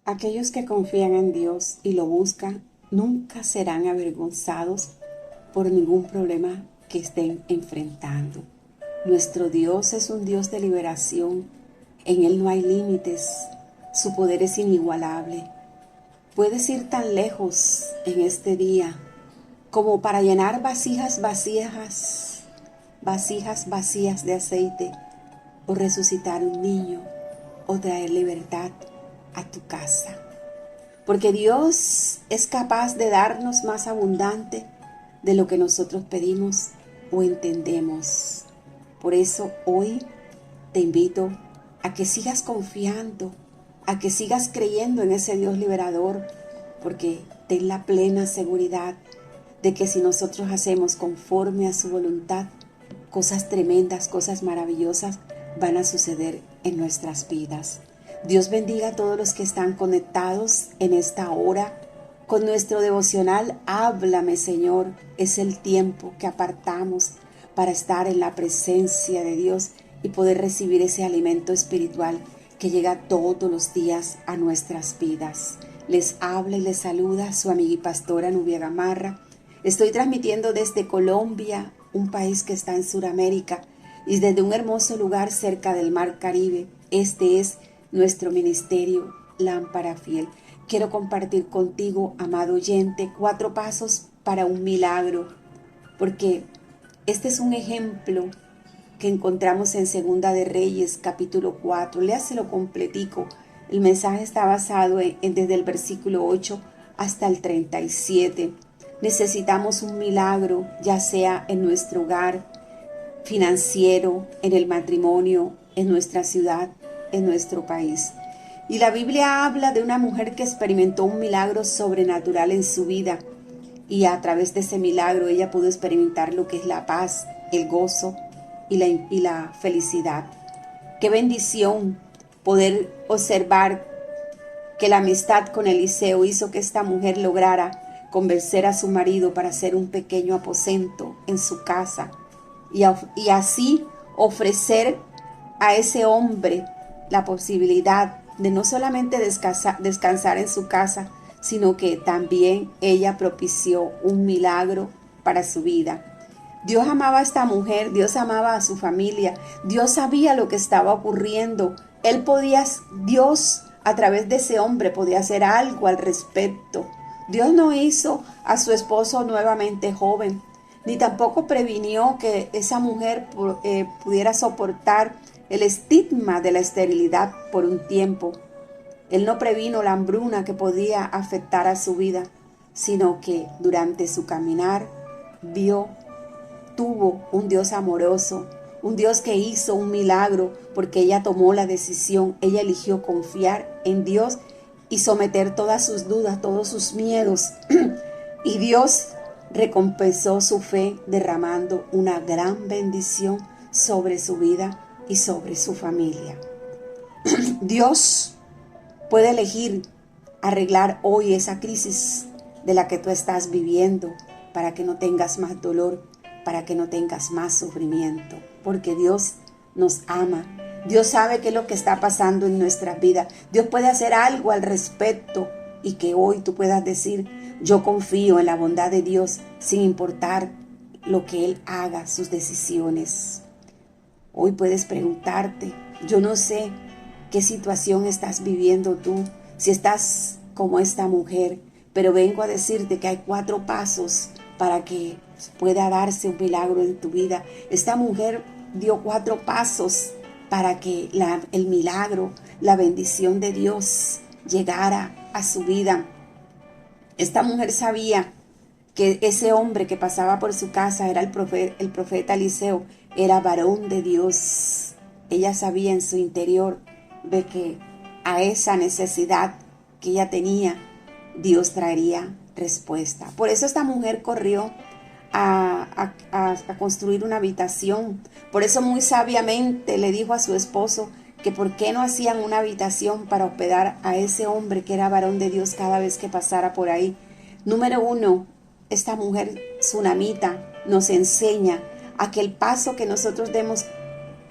Aquellos que confían en Dios y lo buscan nunca serán avergonzados por ningún problema que estén enfrentando. Nuestro Dios es un Dios de liberación. En Él no hay límites. Su poder es inigualable. Puedes ir tan lejos en este día como para llenar vasijas vacías de aceite, o resucitar un niño, o traer libertad a tu casa. Porque Dios es capaz de darnos más abundante de lo que nosotros pedimos o entendemos. Por eso hoy te invito a que sigas confiando, a que sigas creyendo en ese Dios liberador, porque ten la plena seguridad de que si nosotros hacemos conforme a su voluntad, cosas tremendas, cosas maravillosas van a suceder en nuestras vidas. Dios bendiga a todos los que están conectados en esta hora con nuestro devocional. Háblame, Señor. Es el tiempo que apartamos para estar en la presencia de Dios y poder recibir ese alimento espiritual que llega todos los días a nuestras vidas. Les habla y les saluda su amiga y pastora Nubia Gamarra. Estoy transmitiendo desde Colombia, un país que está en Sudamérica, y desde un hermoso lugar cerca del Mar Caribe. Este es nuestro ministerio Lámpara Fiel. Quiero compartir contigo, amado oyente, 4 pasos para un milagro, porque este es un ejemplo que encontramos en Segunda de Reyes, capítulo 4. Léaselo completico. El mensaje está basado desde el versículo 8 hasta el 37. Necesitamos un milagro, ya sea en nuestro hogar, financiero, en el matrimonio, en nuestra ciudad, en nuestro país. Y la Biblia habla de una mujer que experimentó un milagro sobrenatural en su vida, y a través de ese milagro ella pudo experimentar lo que es la paz, el gozo y la felicidad. Qué bendición poder observar que la amistad con Eliseo hizo que esta mujer lograra convencer a su marido para hacer un pequeño aposento en su casa y así ofrecer a ese hombre la posibilidad de no solamente descansar en su casa, sino que también ella propició un milagro para su vida. Dios amaba a esta mujer, Dios amaba a su familia, Dios sabía lo que estaba ocurriendo. Dios a través de ese hombre podía hacer algo al respecto. Dios no hizo a su esposo nuevamente joven, ni tampoco previnió que esa mujer pudiera soportar el estigma de la esterilidad por un tiempo. Él no previno la hambruna que podía afectar a su vida, sino que durante su caminar tuvo un Dios amoroso, un Dios que hizo un milagro, porque ella tomó la decisión, ella eligió confiar en Dios y someter todas sus dudas, todos sus miedos. Y Dios recompensó su fe derramando una gran bendición sobre su vida y sobre su familia. Dios puede elegir arreglar hoy esa crisis de la que tú estás viviendo para que no tengas más dolor, para que no tengas más sufrimiento, porque Dios nos ama. Dios sabe qué es lo que está pasando en nuestra vida. Dios puede hacer algo al respecto y que hoy tú puedas decir: yo confío en la bondad de Dios sin importar lo que Él haga, sus decisiones. Hoy puedes preguntarte: yo no sé qué situación estás viviendo tú, si estás como esta mujer, pero vengo a decirte que hay 4 pasos para que pueda darse un milagro en tu vida. Esta mujer dio 4 pasos para que el milagro, la bendición de Dios llegara a su vida. Esta mujer sabía que ese hombre que pasaba por su casa era el profeta Eliseo, era varón de Dios. Ella sabía en su interior de que a esa necesidad que ella tenía, Dios traería respuesta. Por eso esta mujer corrió a construir una habitación. Por eso muy sabiamente le dijo a su esposo que por qué no hacían una habitación para hospedar a ese hombre que era varón de Dios cada vez que pasara por ahí. Número 1, esta mujer tsunamita nos enseña a que el paso que nosotros demos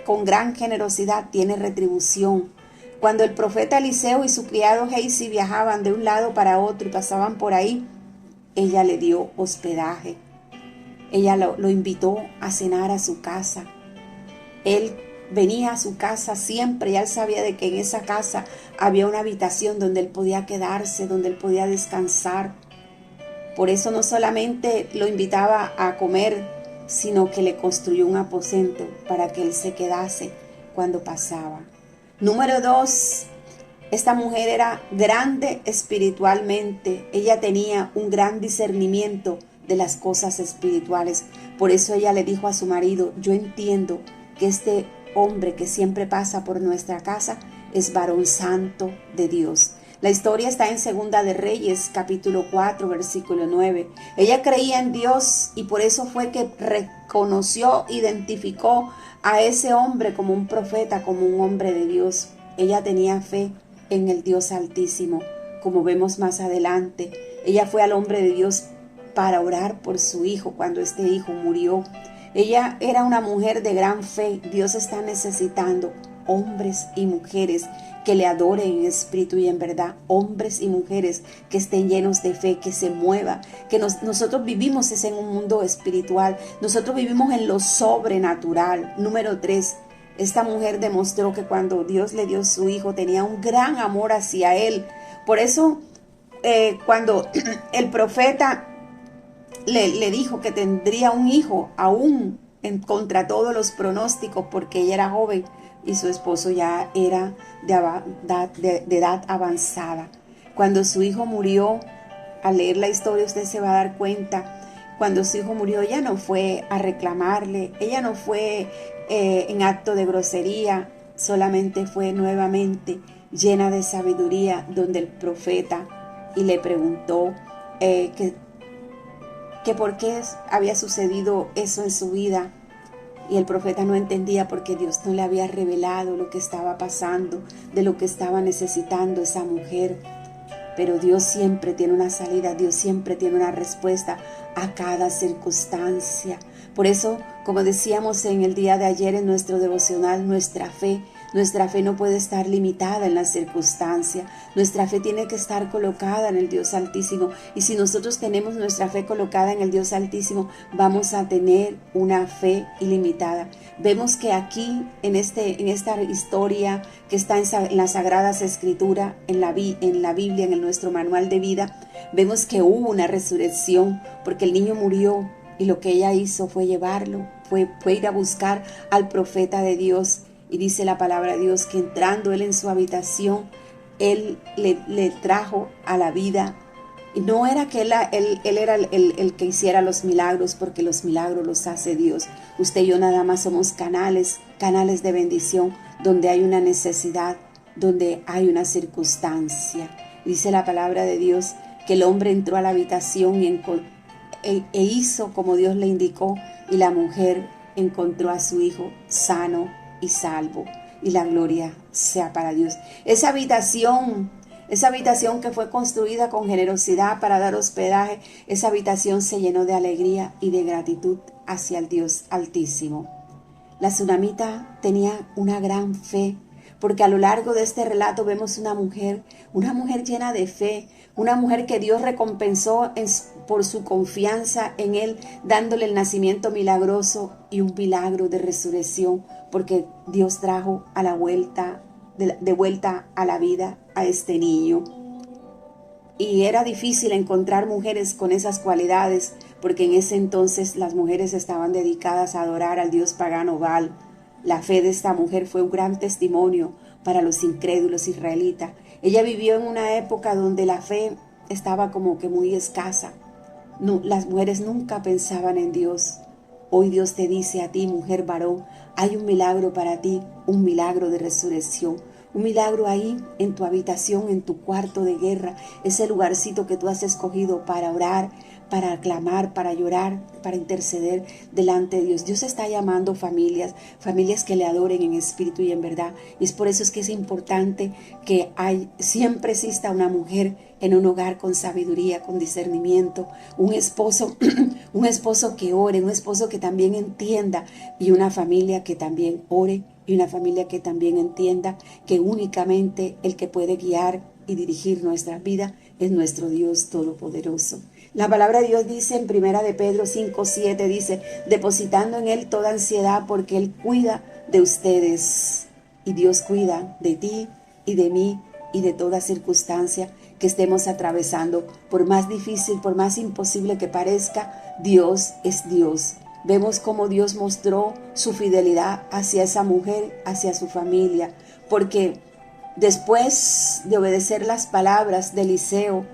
con gran generosidad tiene retribución. Cuando el profeta Eliseo y su criado Gehazi viajaban de un lado para otro y pasaban por ahí, ella le dio hospedaje. Ella lo invitó a cenar a su casa. Él venía a su casa siempre y él sabía de que en esa casa había una habitación donde él podía quedarse, donde él podía descansar. Por eso no solamente lo invitaba a comer, sino que le construyó un aposento para que él se quedase cuando pasaba. Número 2, esta mujer era grande espiritualmente. Ella tenía un gran discernimiento de las cosas espirituales. Por eso ella le dijo a su marido: yo entiendo que este hombre que siempre pasa por nuestra casa es varón santo de Dios. La historia está en Segunda de Reyes, capítulo 4, versículo 9. Ella creía en Dios y por eso fue que reconoció, identificó a ese hombre como un profeta, como un hombre de Dios. Ella tenía fe en el Dios Altísimo, como vemos más adelante. Ella fue al hombre de Dios para orar por su hijo cuando este hijo murió. Ella era una mujer de gran fe. Dios está necesitando hombres y mujeres que le adoren en espíritu y en verdad, hombres y mujeres que estén llenos de fe, que se mueva, que nosotros vivimos es en un mundo espiritual, nosotros vivimos en lo sobrenatural. Número 3, esta mujer demostró que cuando Dios le dio su hijo tenía un gran amor hacia él. Por eso cuando el profeta le dijo que tendría un hijo, aún contra todos los pronósticos, porque ella era joven y su esposo ya era de edad avanzada. Cuando su hijo murió, al leer la historia usted se va a dar cuenta, cuando su hijo murió, ella no fue a reclamarle, ella no fue en acto de grosería, solamente fue nuevamente llena de sabiduría, donde el profeta y le preguntó que por qué había sucedido eso en su vida. Y el profeta no entendía porque Dios no le había revelado lo que estaba pasando, de lo que estaba necesitando esa mujer. Pero Dios siempre tiene una salida, Dios siempre tiene una respuesta a cada circunstancia. Por eso, como decíamos en el día de ayer en nuestro devocional, nuestra fe no puede estar limitada en la circunstancia. Nuestra fe tiene que estar colocada en el Dios Altísimo. Y si nosotros tenemos nuestra fe colocada en el Dios Altísimo, vamos a tener una fe ilimitada. Vemos que aquí, en esta historia que está en las Sagradas Escrituras, en la Biblia, en nuestro manual de vida, vemos que hubo una resurrección porque el niño murió y lo que ella hizo fue llevarlo, fue ir a buscar al profeta de Dios. Y dice la palabra de Dios que entrando él en su habitación, él le trajo a la vida. Y no era que él era el que hiciera los milagros, porque los milagros los hace Dios. Usted y yo nada más somos canales de bendición, donde hay una necesidad, donde hay una circunstancia. Dice la palabra de Dios que el hombre entró a la habitación e hizo como Dios le indicó, y la mujer encontró a su hijo sano y salvo, y la gloria sea para Dios. Esa habitación que fue construida con generosidad para dar hospedaje, esa habitación se llenó de alegría y de gratitud hacia el Dios Altísimo. La tsunamita tenía una gran fe, porque a lo largo de este relato vemos una mujer llena de fe, una mujer que Dios recompensó por su confianza en Él, dándole el nacimiento milagroso y un milagro de resurrección, porque Dios trajo de vuelta a la vida a este niño. Y era difícil encontrar mujeres con esas cualidades, porque en ese entonces las mujeres estaban dedicadas a adorar al dios pagano Baal. La fe de esta mujer fue un gran testimonio para los incrédulos israelitas. Ella vivió en una época donde la fe estaba como que muy escasa. No, las mujeres nunca pensaban en Dios. Hoy Dios te dice a ti, mujer varón, hay un milagro para ti, un milagro de resurrección. Un milagro ahí en tu habitación, en tu cuarto de guerra, ese lugarcito que tú has escogido para orar, para clamar, para llorar, para interceder delante de Dios. Dios está llamando familias que le adoren en espíritu y en verdad. Y es por eso es que es importante que siempre exista una mujer en un hogar con sabiduría, con discernimiento, un esposo que ore, un esposo que también entienda, y una familia que también ore y una familia que también entienda que únicamente el que puede guiar y dirigir nuestra vida es nuestro Dios Todopoderoso. La palabra de Dios dice en Primera de Pedro 5:7, dice, depositando en Él toda ansiedad porque Él cuida de ustedes. Y Dios cuida de ti y de mí y de toda circunstancia que estemos atravesando. Por más difícil, por más imposible que parezca, Dios es Dios. Vemos cómo Dios mostró su fidelidad hacia esa mujer, hacia su familia, porque después de obedecer las palabras de Eliseo,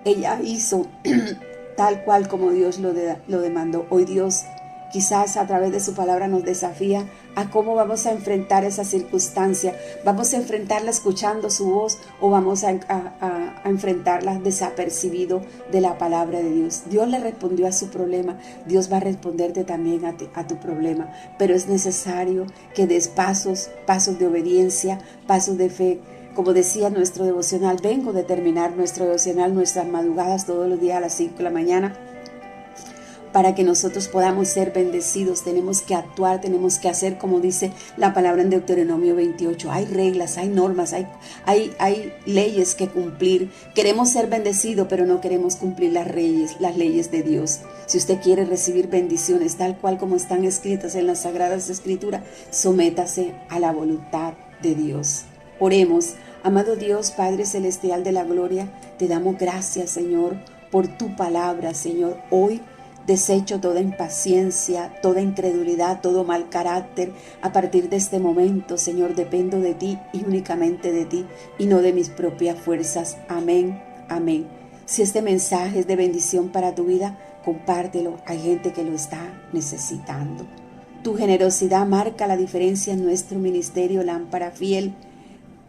ella hizo tal cual como Dios lo demandó. Hoy Dios quizás a través de su palabra nos desafía a cómo vamos a enfrentar esa circunstancia. ¿Vamos a enfrentarla escuchando su voz o vamos a enfrentarla desapercibido de la palabra de Dios? Dios le respondió a su problema. Dios va a responderte también a tu problema. Pero es necesario que des pasos de obediencia, pasos de fe. Como decía nuestro devocional, vengo de terminar nuestro devocional, nuestras madrugadas todos los días a las 5 de la mañana. Para que nosotros podamos ser bendecidos, tenemos que actuar, tenemos que hacer como dice la palabra en Deuteronomio 28. Hay reglas, hay normas, hay leyes que cumplir. Queremos ser bendecidos, pero no queremos cumplir las leyes de Dios. Si usted quiere recibir bendiciones tal cual como están escritas en las Sagradas Escrituras, sométase a la voluntad de Dios. Oremos. Amado Dios, Padre Celestial de la Gloria, te damos gracias, Señor, por tu palabra, Señor. Hoy desecho toda impaciencia, toda incredulidad, todo mal carácter. A partir de este momento, Señor, dependo de ti y únicamente de ti y no de mis propias fuerzas. Amén, amén. Si este mensaje es de bendición para tu vida, compártelo. Hay gente que lo está necesitando. Tu generosidad marca la diferencia en nuestro ministerio Lámpara Fiel.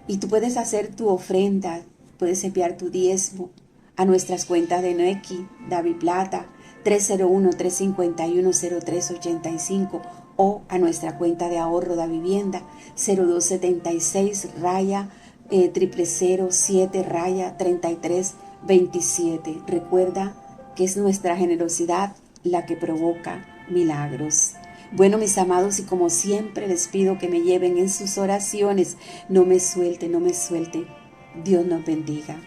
Y tú puedes hacer tu ofrenda, puedes enviar tu diezmo a nuestras cuentas de Nequi, DaviPlata, 301-351-0385 o a nuestra cuenta de ahorro de vivienda 0276 007 3327. Recuerda que es nuestra generosidad la que provoca milagros. Bueno, mis amados, y como siempre les pido que me lleven en sus oraciones. No me suelte, no me suelte. Dios nos bendiga.